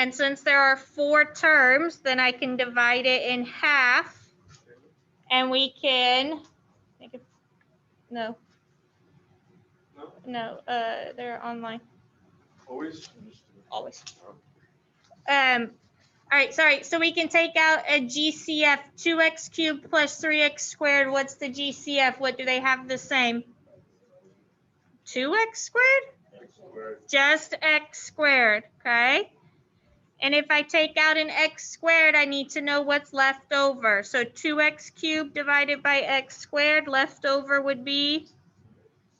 And since there are 4 terms, then I can divide it in half. And we can, no, they're online. Always. All right, sorry. So we can take out a GCF, 2x cubed plus 3x squared. What's the GCF? What do they have the same? 2x squared? Just x squared, okay? And if I take out an x squared, I need to know what's left over. So 2x cubed divided by x squared, left over would be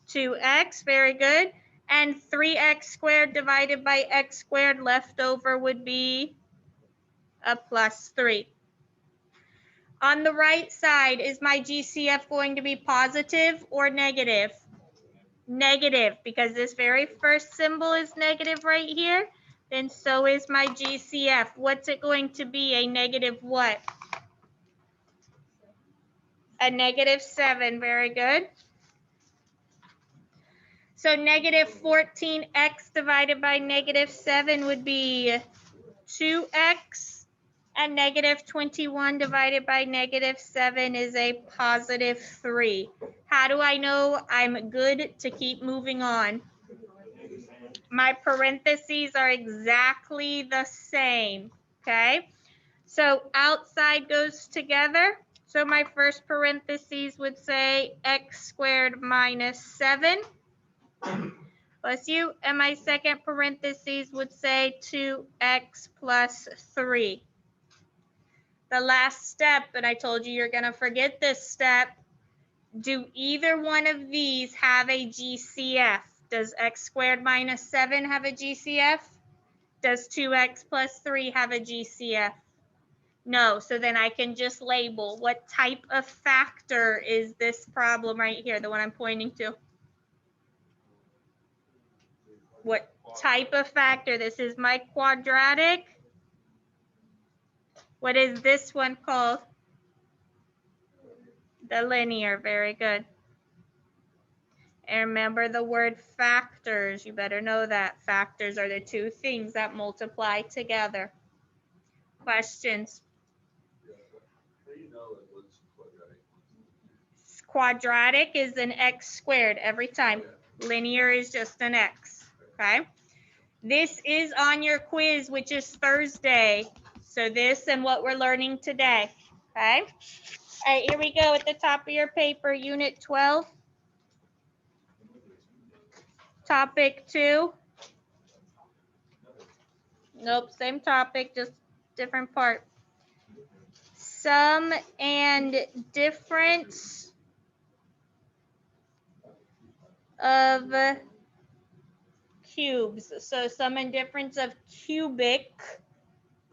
2x, very good. And 3x squared divided by x squared, left over would be a plus 3. On the right side, is my GCF going to be positive or negative? Negative, because this very first symbol is negative right here. Then so is my GCF. What's it going to be? A negative what? A negative 7, very good. So negative 14x divided by negative 7 would be 2x, and negative 21 divided by negative 7 is a positive 3. How do I know I'm good to keep moving on? My parentheses are exactly the same, okay? So outside goes together. So my first parentheses would say x squared minus 7. Bless you. And my second parentheses would say 2x plus 3. The last step, and I told you you're going to forget this step, do either one of these have a GCF? Does x squared minus 7 have a GCF? Does 2x plus 3 have a GCF? No, so then I can just label what type of factor is this problem right here, the one I'm pointing to. What type of factor? This is my quadratic. What is this one called? The linear, very good. And remember the word factors. You better know that. Factors are the two things that multiply together. Questions? Quadratic is an x squared every time. Linear is just an x, okay? This is on your quiz, which is Thursday. So this and what we're learning today, okay? All right, here we go at the top of your paper, Unit 12. Topic 2. Nope, same topic, just different part. Sum and difference of cubes. So sum and difference of cubic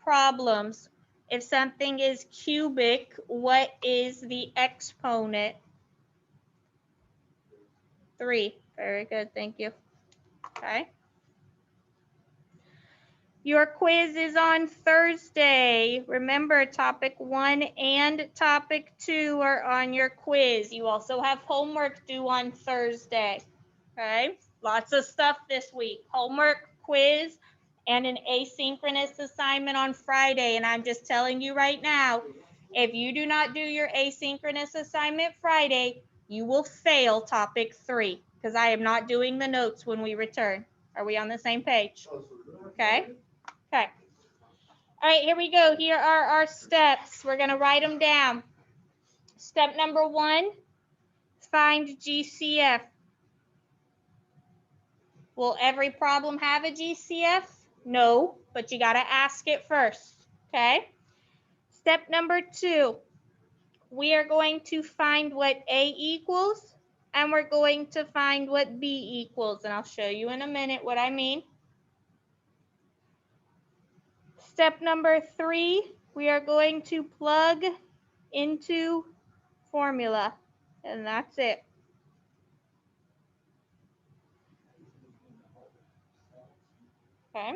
problems. If something is cubic, what is the exponent? 3. Very good, thank you. Okay. Your quiz is on Thursday. Remember, topic 1 and topic 2 are on your quiz. You also have homework due on Thursday. Okay, lots of stuff this week. Homework, quiz, and an asynchronous assignment on Friday. And I'm just telling you right now, if you do not do your asynchronous assignment Friday, you will fail topic 3 because I am not doing the notes when we return. Are we on the same page? Okay. Okay. All right, here we go. Here are our steps. We're going to write them down. Step number 1, find GCF. Will every problem have a GCF? No, but you got to ask it first, okay? Step number 2, we are going to find what A equals, and we're going to find what B equals, and I'll show you in a minute what I mean. Step number 3, we are going to plug into formula, and that's it. Okay.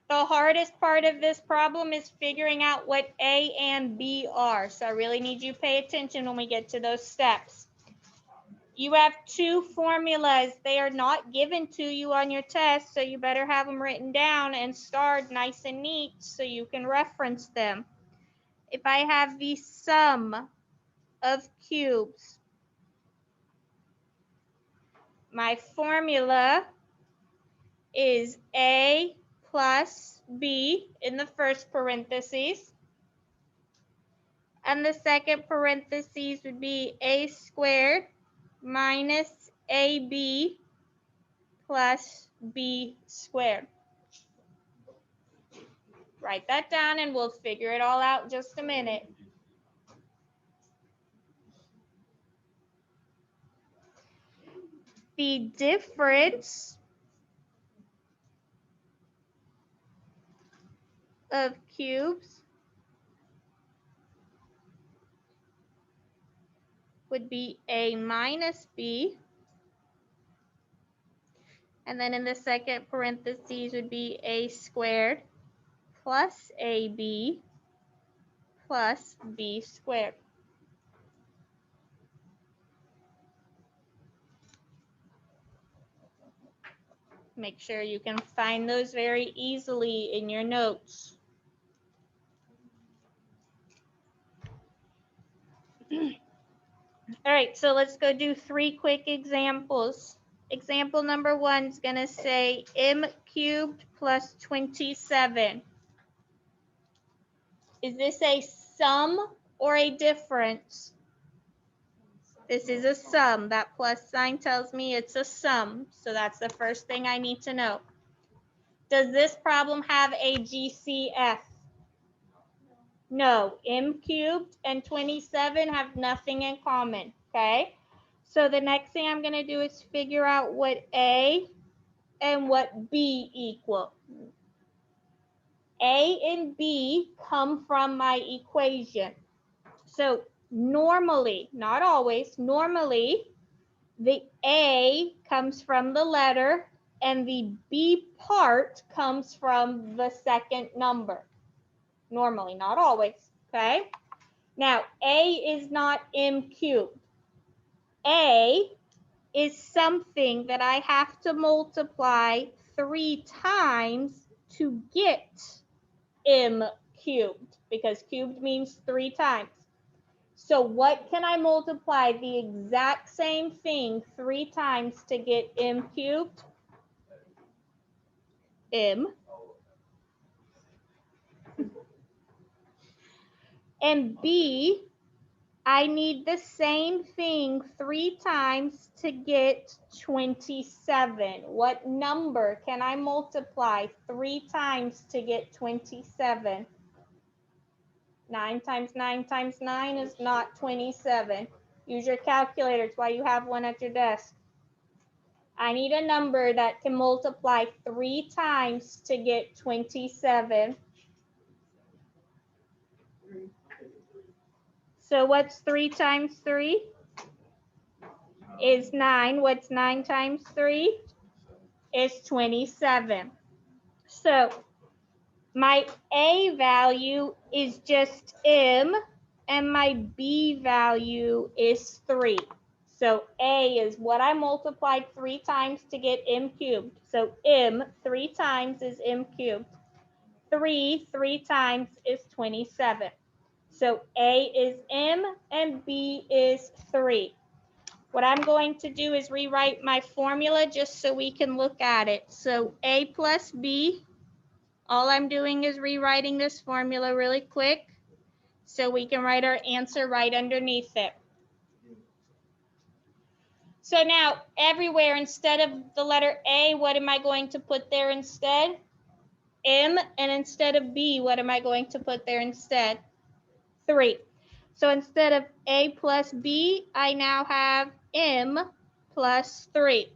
The hardest part of this problem is figuring out what A and B are. So I really need you to pay attention when we get to those steps. You have two formulas. They are not given to you on your test, so you better have them written down and starred nice and neat so you can reference them. If I have the sum of cubes, my formula is a plus b in the first parentheses, and the second parentheses would be a squared minus ab plus b squared. Write that down and we'll figure it all out in just a minute. The difference of cubes would be a minus b, and then in the second parentheses would be a squared plus ab plus b squared. Make sure you can find those very easily in your notes. All right, so let's go do 3 quick examples. Example number 1 is going to say m cubed plus 27. Is this a sum or a difference? This is a sum. That plus sign tells me it's a sum. So that's the first thing I need to know. Does this problem have a GCF? No. M cubed and 27 have nothing in common, okay? So the next thing I'm going to do is figure out what A and what B equal. A and B come from my equation. So normally, not always, normally the A comes from the letter and the B part comes from the second number. Normally, not always, okay? Now, A is not m cubed. A is something that I have to multiply 3 times to get m cubed, because cubed means 3 times. So what can I multiply the exact same thing 3 times to get m cubed? M. And B, I need the same thing 3 times to get 27. What number can I multiply 3 times to get 27? 9 times 9 times 9 is not 27. Use your calculator. It's why you have one at your desk. I need a number that can multiply 3 times to get 27. So what's 3 times 3? Is 9. What's 9 times 3? Is 27. So my A value is just m, and my B value is 3. So A is what I multiplied 3 times to get m cubed. So m 3 times is m cubed. 3 times is 27. So A is m and B is 3. What I'm going to do is rewrite my formula just so we can look at it. So A plus B, all I'm doing is rewriting this formula really quick so we can write our answer right underneath it. So now everywhere, instead of the letter A, what am I going to put there instead? M, and instead of B, what am I going to put there instead? 3. So instead of A plus B, I now have M plus 3.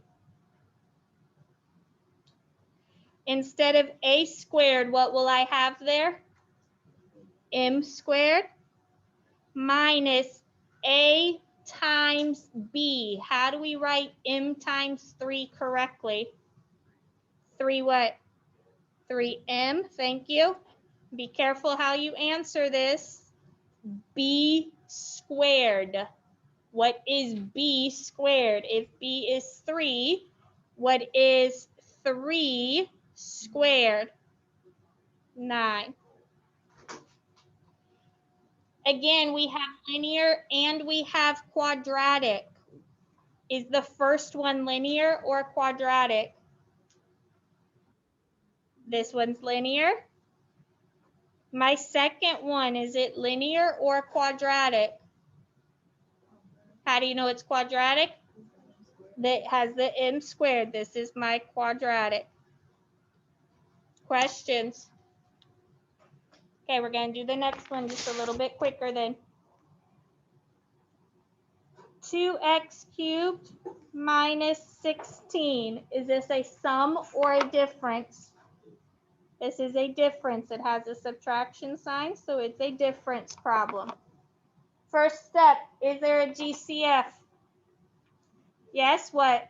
Instead of A squared, what will I have there? M squared minus A times B. How do we write M times 3 correctly? 3 what? 3M, thank you. Be careful how you answer this. B squared. What is b squared? If b is 3, what is 3 squared? 9. Again, we have linear and we have quadratic. Is the first one linear or quadratic? This one's linear. My second one, is it linear or quadratic? How do you know it's quadratic? That has the m squared. This is my quadratic. Questions? Okay, we're going to do the next one just a little bit quicker then. 2x cubed minus 16. Is this a sum or a difference? This is a difference. It has a subtraction sign, so it's a difference problem. First step, is there a GCF? Yes, what?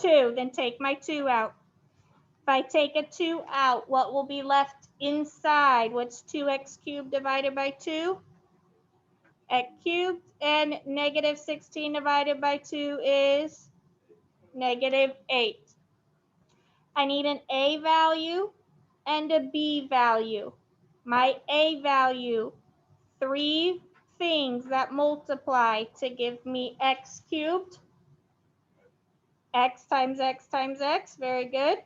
2. Then take my 2 out. If I take a 2 out, what will be left inside? What's 2x cubed divided by 2? X cubed. And negative 16 divided by 2 is negative 8. I need an a value and a b value. My a value, 3 things that multiply to give me x cubed. X times x times x, very good.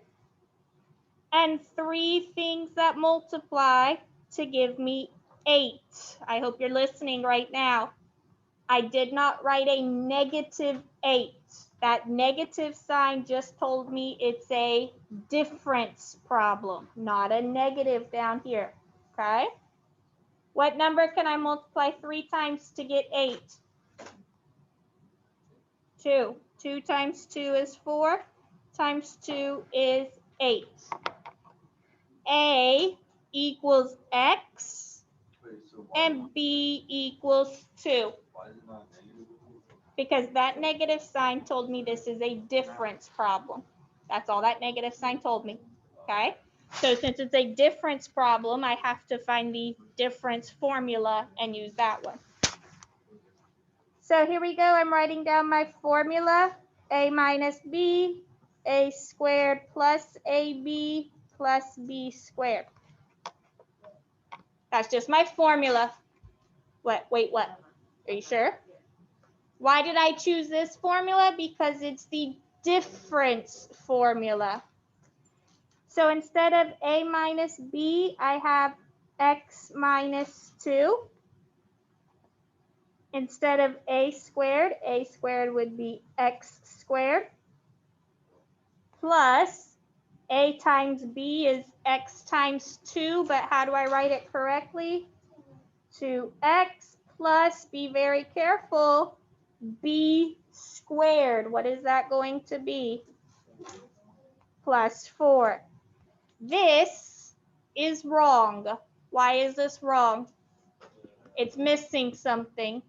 And 3 things that multiply to give me 8. I hope you're listening right now. I did not write a negative 8. That negative sign just told me it's a difference problem, not a negative down here, okay? What number can I multiply 3 times to get 8? 2. 2 times 2 is 4, times 2 is 8. A equals x, and b equals 2. Because that negative sign told me this is a difference problem. That's all that negative sign told me, okay? So since it's a difference problem, I have to find the difference formula and use that one. So here we go. I'm writing down my formula. A minus b, a squared plus ab plus b squared. That's just my formula. What? Wait, what? Are you sure? Why did I choose this formula? Because it's the difference formula. So instead of a minus b, I have x minus 2. Instead of a squared would be x squared. Plus a times b is x times 2, but how do I write it correctly? 2x plus, be very careful, b squared. What is that going to be? Plus 4. This is wrong. Why is this wrong? It's missing something.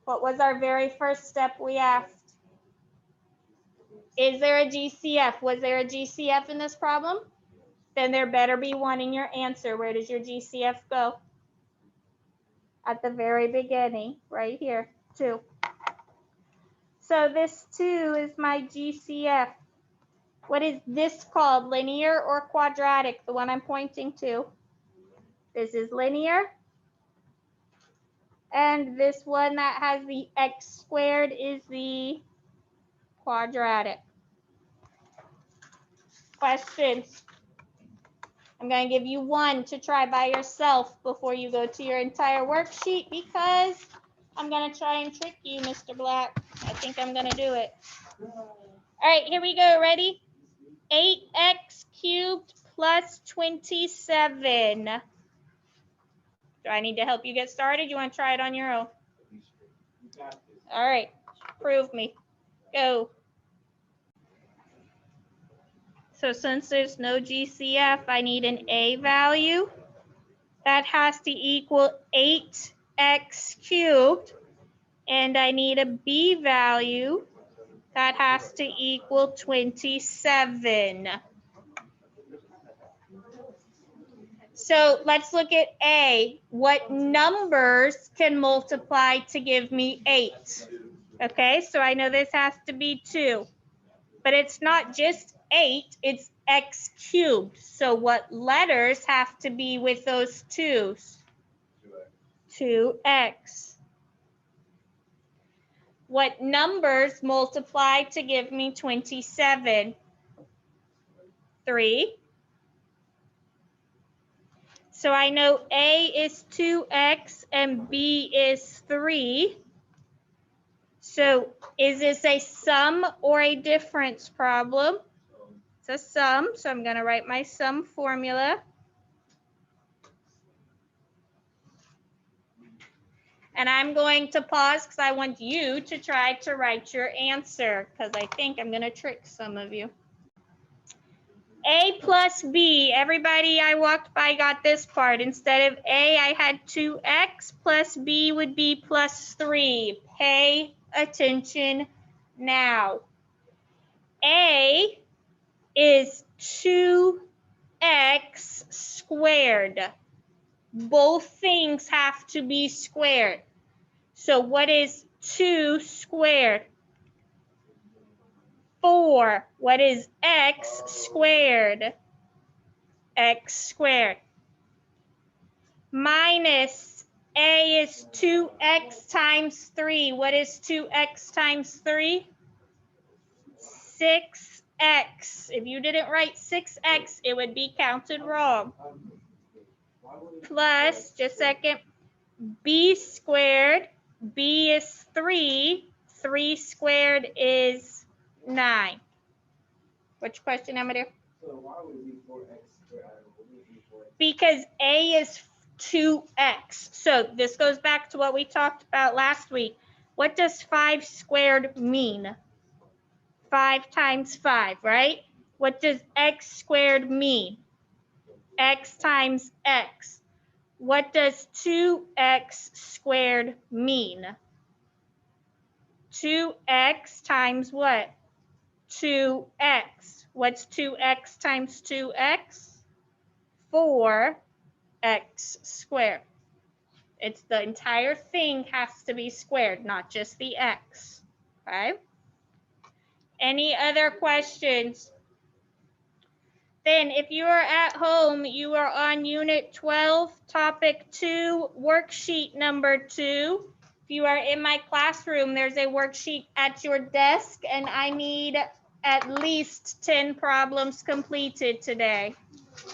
What was our very first step we asked? Is there a GCF? Was there a GCF in this problem? Then there better be one in your answer. Where does your GCF go? At the very beginning, right here, 2. So this 2 is my GCF. What is this called, linear or quadratic, the one I'm pointing to? This is linear. And this one that has the x squared is the quadratic. Questions? I'm going to give you one to try by yourself before you go to your entire worksheet, because I'm going to try and trick you, Mr. Black. I think I'm going to do it. All right, here we go. Ready? 8x cubed plus 27. Do I need to help you get started? You want to try it on your own? All right, prove me. Go. So since there's no GCF, I need an a value. That has to equal 8x cubed. And I need a b value. That has to equal 27. So let's look at A. What numbers can multiply to give me 8? Okay, so I know this has to be 2. But it's not just 8, it's x cubed. So what letters have to be with those 2's? 2x. What numbers multiply to give me 27? 3. So I know A is 2x and B is 3. So is this a sum or a difference problem? It's a sum, so I'm going to write my sum formula. And I'm going to pause because I want you to try to write your answer because I think I'm going to trick some of you. A plus B, everybody I walked by got this part. Instead of A, I had 2x plus B would be plus 3. Pay attention now. A is 2x squared. Both things have to be squared. So what is 2 squared? 4. What is x squared? X squared. Minus A is 2x times 3. What is 2x times 3? 6x. If you didn't write 6x, it would be counted wrong. Plus, just a second, b squared. B is 3. 3 squared is 9. Which question am I doing? So why would it be 4x squared? Because A is 2x. So this goes back to what we talked about last week. What does 5 squared mean? 5 times 5, right? What does x squared mean? X times x. What does 2x squared mean? 2x times what? 2x. What's 2x times 2x? 4x squared. It's the entire thing has to be squared, not just the x. Okay? Any other questions? Then if you are at home, you are on Unit 12, Topic 2, Worksheet number 2. If you are in my classroom, there's a worksheet at your desk, and I need at least 10 problems completed today.